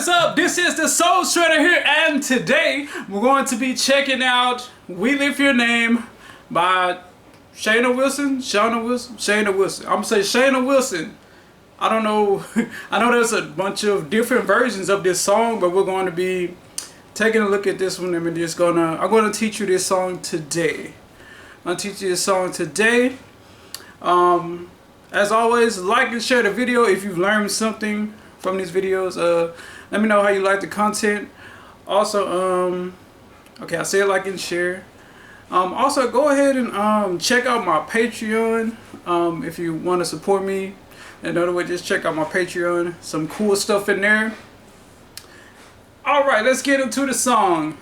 is up? This is the Soul Shredder here, and today we're going to be checking out "We Lift Your Name" by Shana Wilson. I'm gonna say Shana Wilson. I don't know. I know there's a bunch of different versions of this song, but we're going to be taking a look at this one, and I'm gonna teach you this song today. As always, like and share the video if you've learned something from these videos. Let me know how you like the content. Also, okay, I said like and share. Also, go ahead and check out my Patreon if you want to support me. Another way, just check out my Patreon. Some cool stuff in there. Alright, let's get into the song.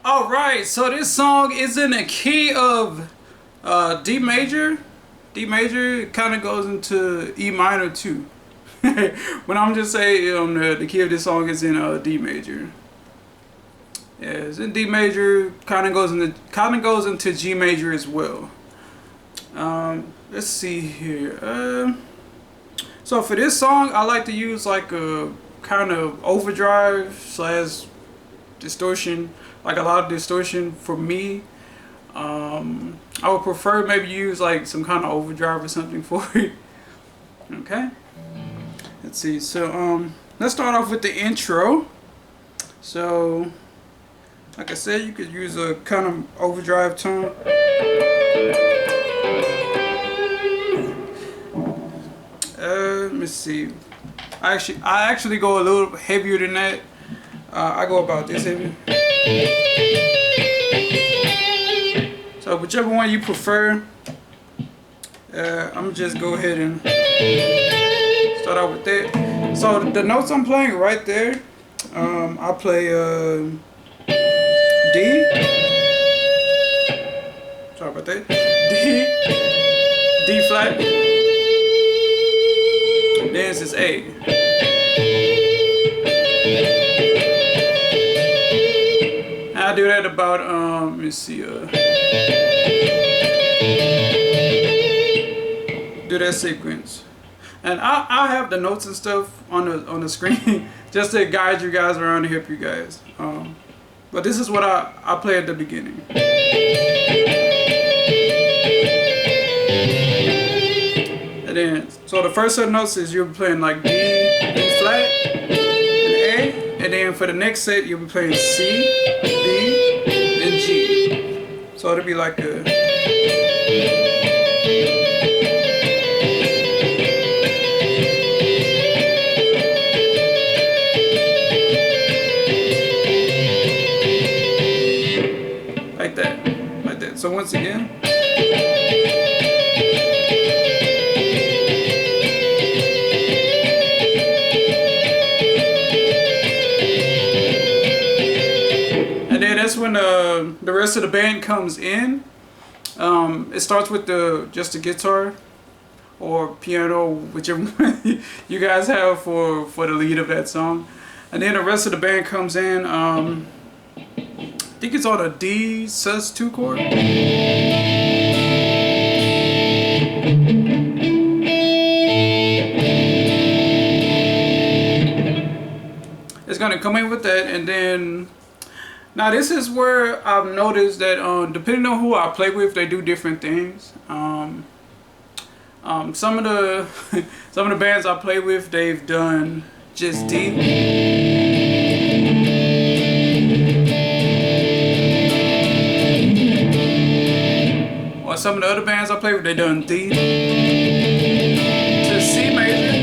Alright, so this song is in the key of D major. D major kind of goes into E minor too. When I'm just saying the key of this song is in D major. Yeah, it's in D major. Kind of goes into G major as well. Let's see here. So for this song, I like to use like a kind of overdrive / distortion, like a lot of distortion for me. I would prefer maybe use like some kind of overdrive or something for it. Okay, let's see. So let's start off with the intro. So like I said, you could use a kind of overdrive tone. Let me see. I actually go a little heavier than that. I go about this heavy. So whichever one you prefer, I'm gonna just go ahead and start out with that. So the notes I'm playing right there, I play D. Sorry about that. D flat. Then this is A. I do that about let me see, do that sequence, and I'll have the notes and stuff on the screen just to guide you guys around and help you guys. But this is what I play at the beginning. And then, so the first set of notes is you'll be playing like D flat, and A, and then for the next set you'll be playing C, D, and G. So it'll be like a like that. So once again. And then that's when the rest of the band comes in. It starts with just the guitar or piano, whichever one you guys have for the lead of that song. And then the rest of the band comes in. I think it's on a D sus2 chord. It's gonna come in with that, and then now this is where I've noticed that depending on who I play with, they do different things. Some of the bands I play with, they've done just D. Some of the other bands I play with, they done D to C major,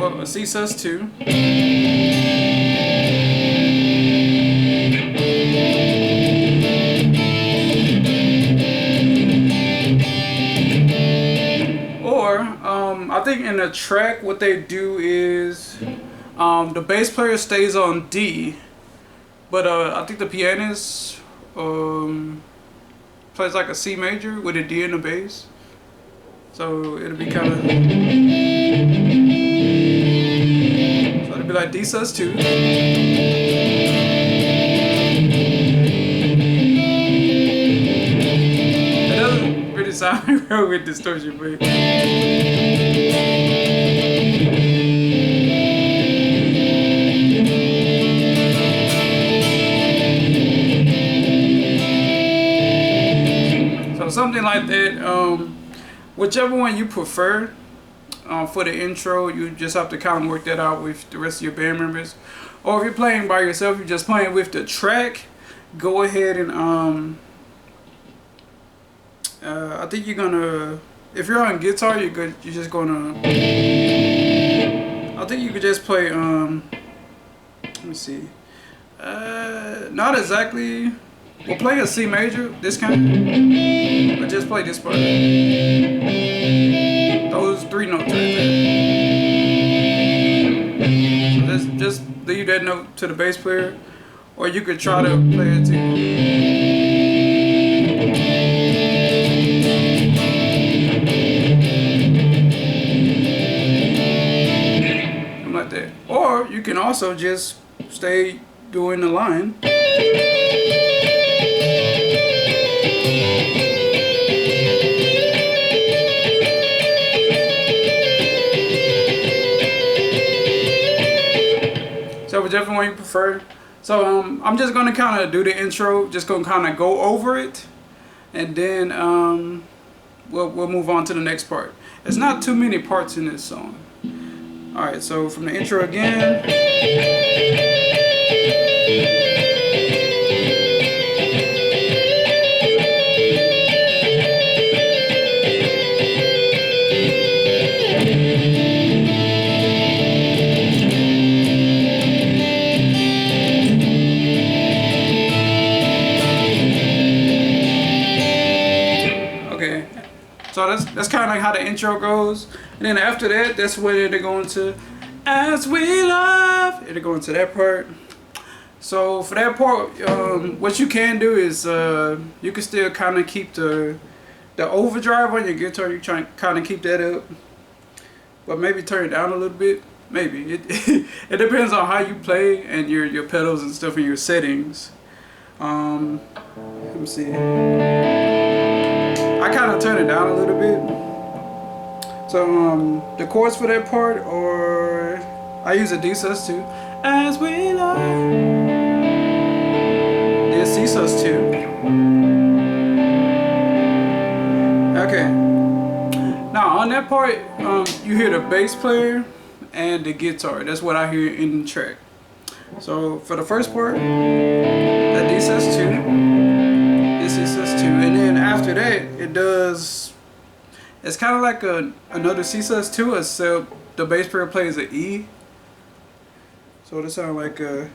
or a C sus2, or I think in the track what they do is the bass player stays on D, but I think the pianist plays like a C major with a D in the bass, so it'll be kind of, so it'll be like D sus2, it doesn't really sound with distortion, but so something like that. Whichever one you prefer. For the intro, you just have to kind of work that out with the rest of your band members. Or if you're playing by yourself, you're just playing with the track, go ahead and I think you're gonna, if you're on guitar, you're just gonna, I think you could just play let me see, not exactly, we'll play a C major, this kind, but just play this part. Those 3 notes right there. So just leave that note to the bass player, or you could try to play it too. Something like that. Or you can also just stay doing the line. So whichever one you prefer. So I'm just gonna kind of do the intro, just gonna kind of go over it, and then we'll move on to the next part. There's not too many parts in this song. All right, so from the intro again. So that's kind of like how the intro goes, and then after that, that's where they're going to "As We Love." It'll go into that part. So for that part, what you can do is you can still kind of keep the overdrive on your guitar. You try to kind of keep that up, but maybe turn it down a little bit. Maybe it it depends on how you play and your pedals and stuff and your settings. Let me see. I kind of turn it down a little bit. So the chords for that part, or I use a D sus2. As we love. Then C sus2. Okay. Now on that part, you hear the bass player and the guitar. That's what I hear in the track. So for the first part, that D sus2. C sus2, and then after that it does, it's kind of like another C sus2, except the bass player plays an E, so it'll sound like something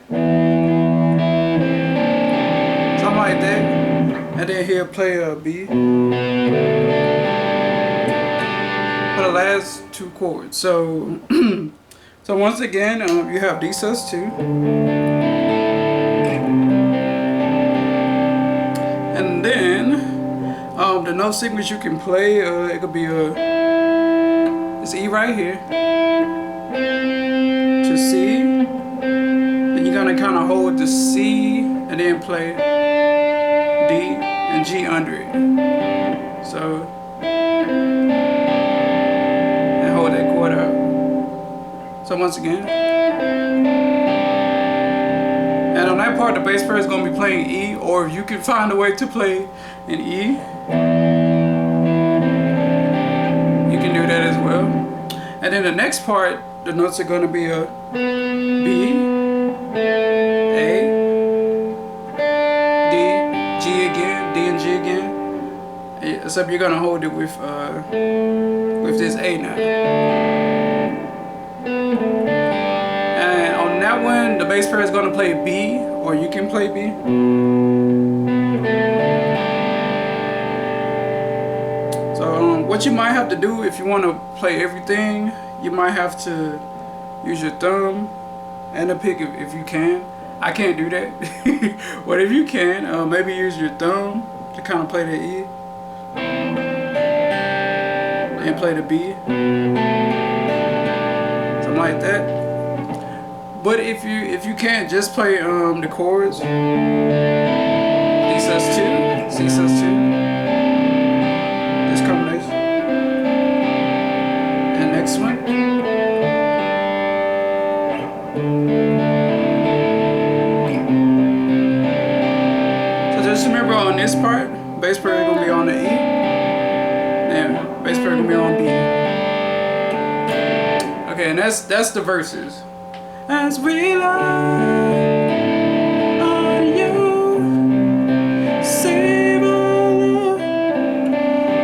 like that, and then he'll play a B for the last 2 chords. So so once again, you have D sus2. And then the note sequence you can play, it could be it's E right here to C. Then you're gonna kind of hold the C and then play D and G under it. So and hold that chord out. So once again. And on that part, the bass player is going to be playing E, or if you can find a way to play an E, you can do that as well. And then the next part, the notes are going to be a B, A, D, G again, D and G again. Except you're going to hold it with this A now. That one, the bass player is going to play B, or you can play B. So what you might have to do if you want to play everything, you might have to use your thumb and a pick if you can. I can't do that. But if you can, maybe use your thumb to kind of play the E and play the B. Something like that. But if you can't, just play the chords. D sus2, C sus2. This combination. just remember on this part, bass player gonna be on the E, and bass player gonna be on B. Okay, and that's the verses. As we rely on you, save our love,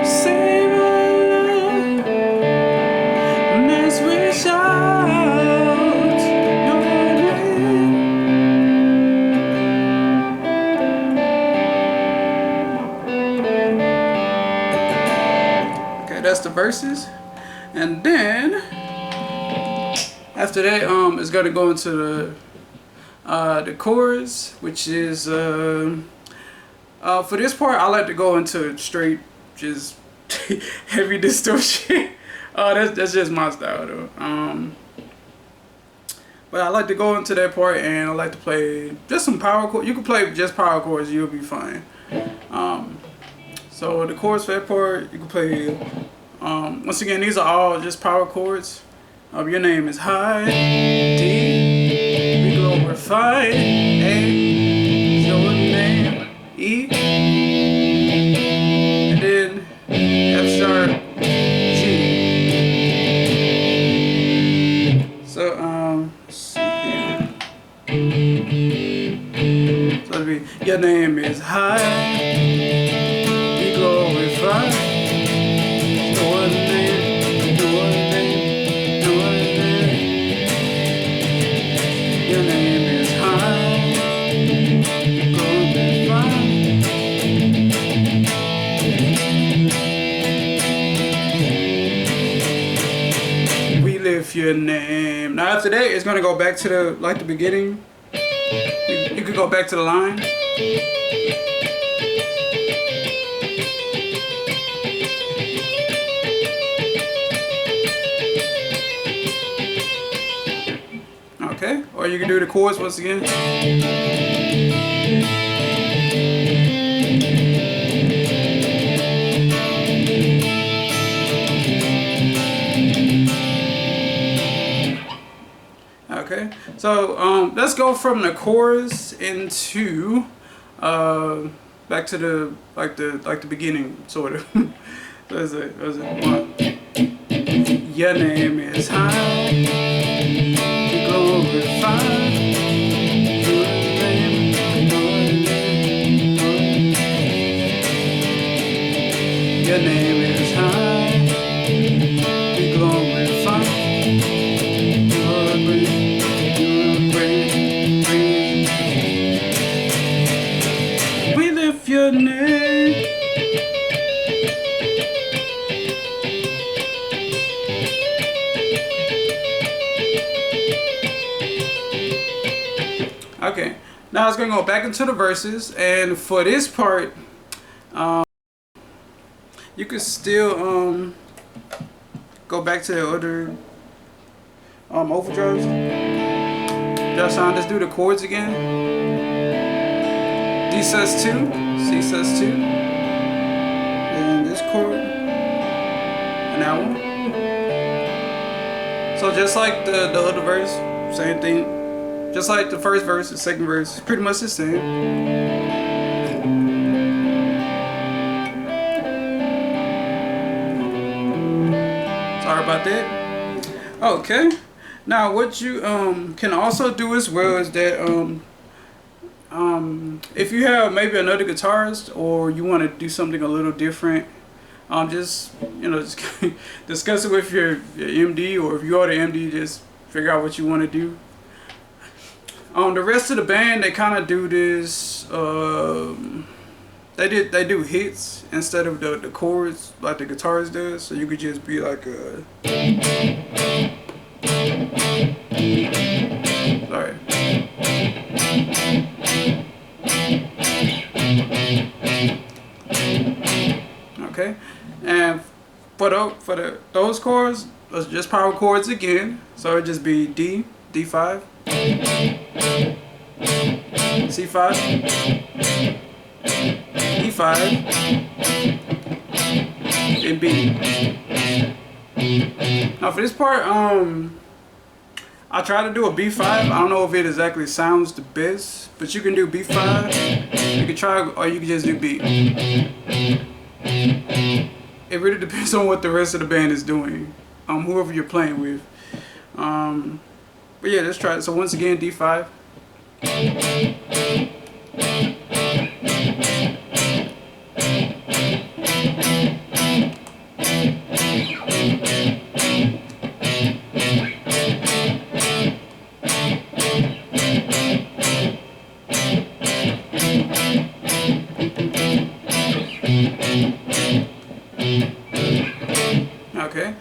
save our love, and as we shout your name. Okay, that's the verses, and then after that, it's gonna go into the chorus, which is for this part, I like to go into straight, just heavy distortion. That's just my style though. But I like to go into that part, and I like to play just some power chords. You can play just power chords, you'll be fine. So the chorus for that part, you can play. Once again, these are all just power chords. Your name is high, D, we glorify, A, your name, E, and then F sharp, G. So, let's see here. So it'll be, your name is high, we glorify, your name. Your name is high, we lift your name. Now after that, it's gonna go back to the beginning. You could go back to the line. Okay, or you can do the chords once again. Okay, so let's go from the chorus into back to the the beginning sort of. There's a one. Your name is high. Glorify your name, your name is high. We glorify your great. We lift your name. Okay, now it's gonna go back into the verses, and for this part, you could still go back to the other overdrives. Let's do the chords again. D sus 2, C sus 2, and this chord, and that one. So just like the other verse, same thing. Just like the first verse, the second verse, pretty much the same. Sorry about that. Okay. Now what you can also do as well is that if you have maybe another guitarist, or you want to do something a little different, just just discuss it with your MD, or if you are the MD, just figure out what you want to do. The rest of the band, they kind of do this. They do hits instead of the chords like the guitarist does. So you could just be like a. Sorry. Okay, and for those chords, just power chords again. So it'd just be D, D5. C5, E5, and B. Now for this part, I try to do a B5. I don't know if it exactly sounds the best, but you can do B5. You can try, or you can just do B. It really depends on what the rest of the band is doing, whoever you're playing with. But yeah, let's try it. So once again, D5. Okay,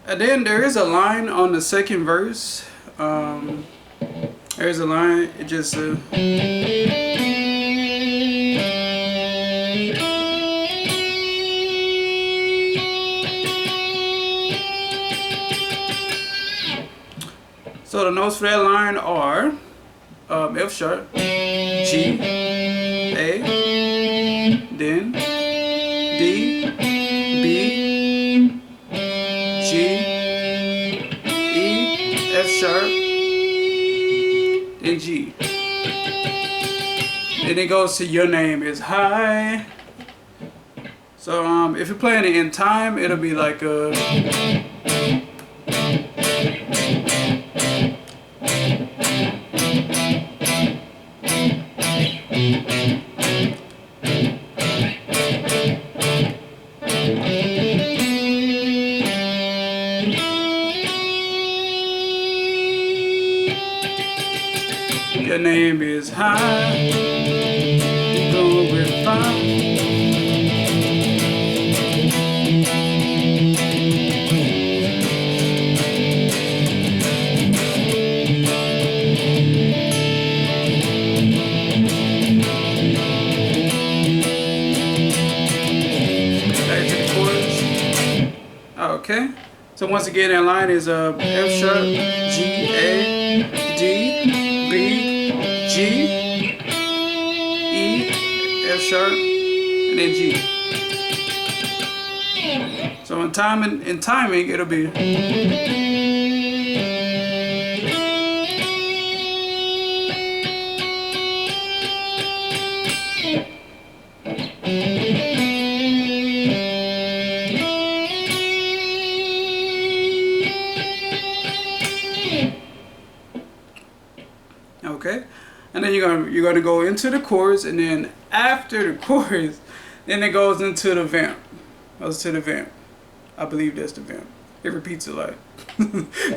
and then there is a line on the second verse. There's a line. It just so the notes for that line are F sharp, G, A, then D, B, G, E, F sharp, and G. Then it goes to your name is high. So if you're playing it in time, it'll be like a your name is high. Go with fine. Back to the chorus. Okay. So once again, that line is F sharp, G, A, D, B, G, E, F sharp, and then G. So in timing, it'll be. Okay, and then you're gonna go into the chorus, and then after the chorus, then it goes into the vamp. Goes to the vamp. I believe that's the vamp. It repeats a lot.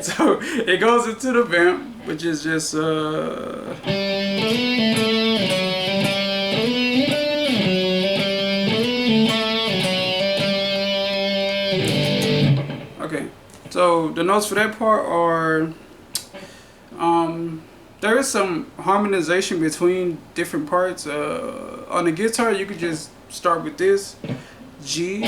So it goes into the vamp, which is just okay. So the notes for that part are there is some harmonization between different parts. On the guitar, you could just start with this: G, E,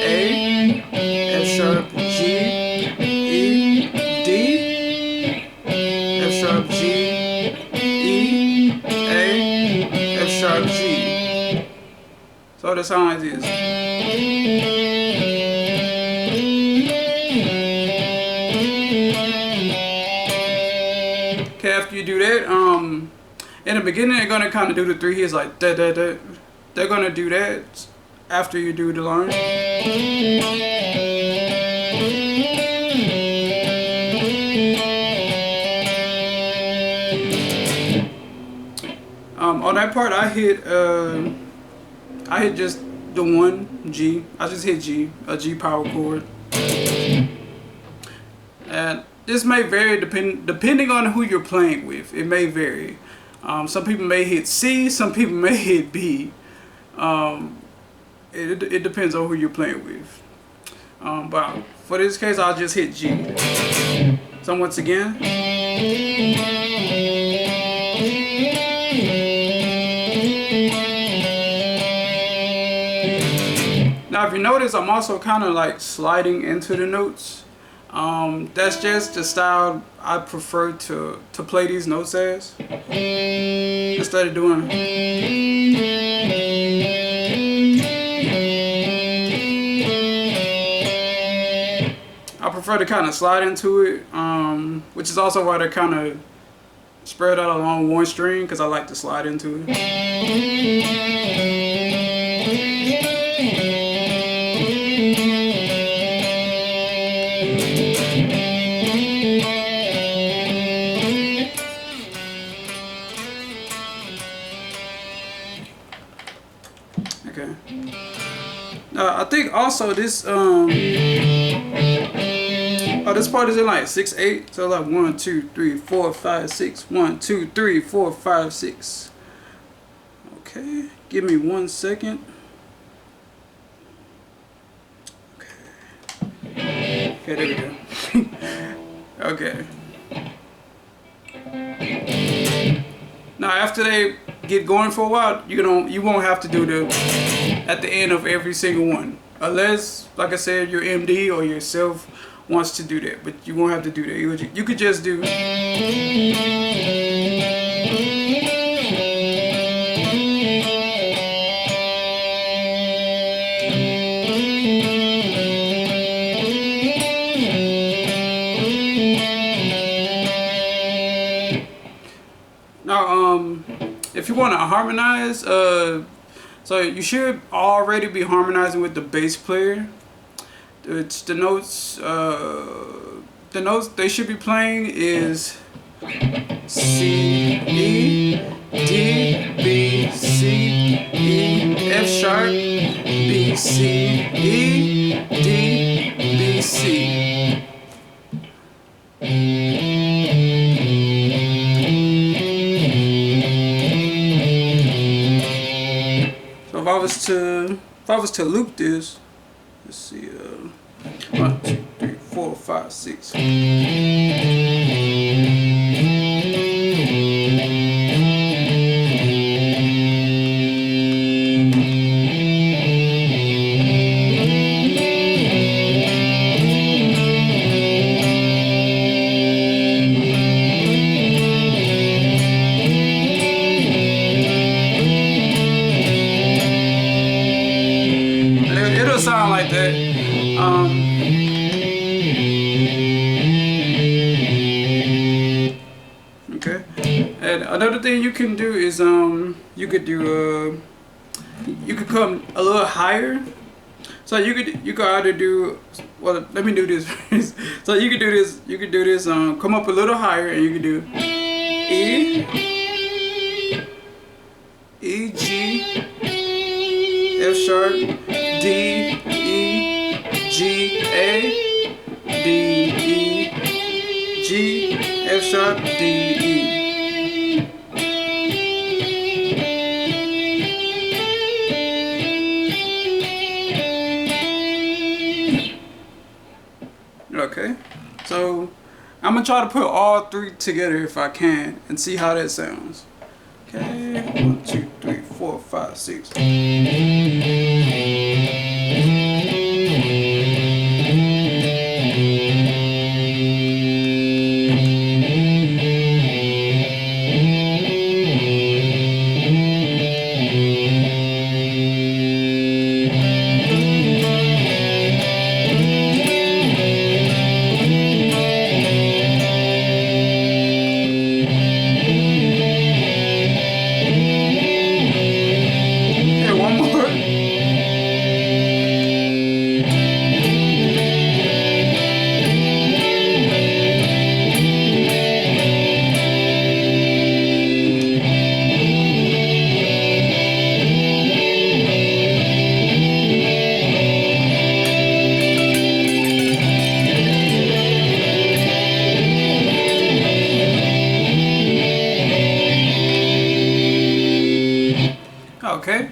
A, F sharp, G, E, D, F sharp, G, E, A, F sharp, G. So the sound like this. Okay, after you do that, in the beginning they're gonna kind of do the three hits like da da da. They're gonna do that after you do the line. On that part, I hit just the one G. I just hit G, a G power chord, and this may vary depending on who you're playing with. It may vary. Some people may hit C, some people may hit B. It depends on who you're playing with. But for this case, I'll just hit G. So once again. Now if you notice, I'm also kind of like sliding into the notes. That's just the style I prefer to play these notes as. Instead of doing. I prefer to kind of slide into it, which is also why they're kind of spread out along one string, because I like to slide into it. Okay. I think also this this part is in like 6/8, so like 1 2 3 4 5 6 1 2 3 4 5 6. Okay, give me 1 second. Okay, there we go. Okay. Now after they get going for a while, you won't have to do the at the end of every single one, unless, like I said, your MD or yourself wants to do that, but you won't have to do that. You could just do. Now, if you want to harmonize, so you should already be harmonizing with the bass player. It's the notes they should be playing is C, E, D, B, C, E, F sharp, B, C, E, D, B, C. So if I was to loop this, let's see, 1 2 3 4 5 6. It'll sound like that. Okay. And another thing you can do is you could come a little higher. So you could either do, well, let me do this. So you could do this, come up a little higher, and you could do E, E, G, F sharp, D, E, G, A, D, E, G, F sharp, D, E. Okay, so I'm gonna try to put all three together if I can and see how that sounds. Okay, 1 2 3 4 5 6. Okay,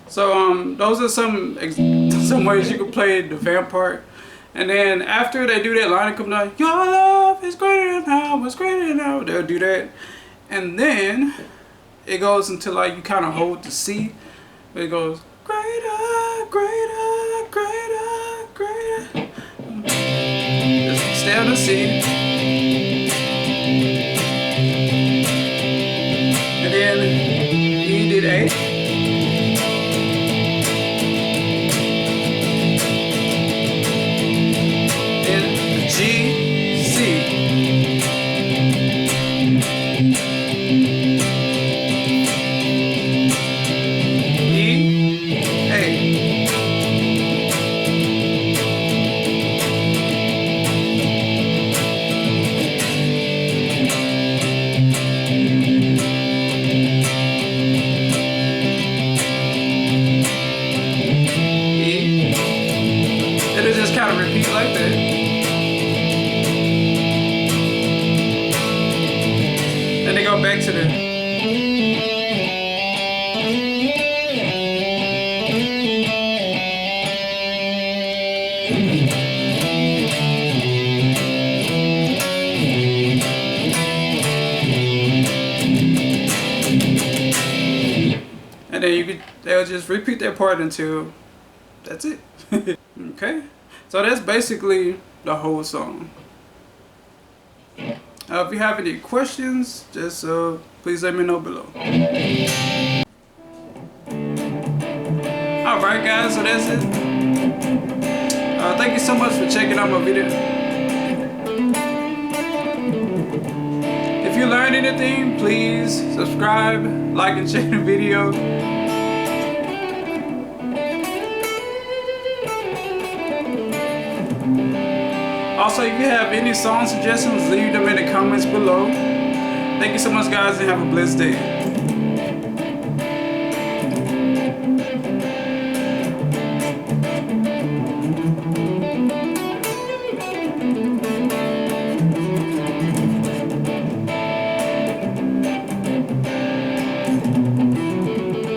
so those are some ways you can play the vamp part, and then after they do that line, it comes down, your love is greater than how, it's greater than how. They'll do that, and then it goes into like you kind of hold the C, but it goes greater, greater, greater, greater. Just stay on the C, and then E did A. G and then they'll just repeat their part until that's it. Okay, so that's basically the whole song. If you have any questions, just please let me know below. Alright guys, so that's it. Thank you so much for checking out my video. If you learned anything, please subscribe, like, and share the video. Also, if you have any song suggestions, leave them in the comments below. Thank you so much guys, and have a blessed day.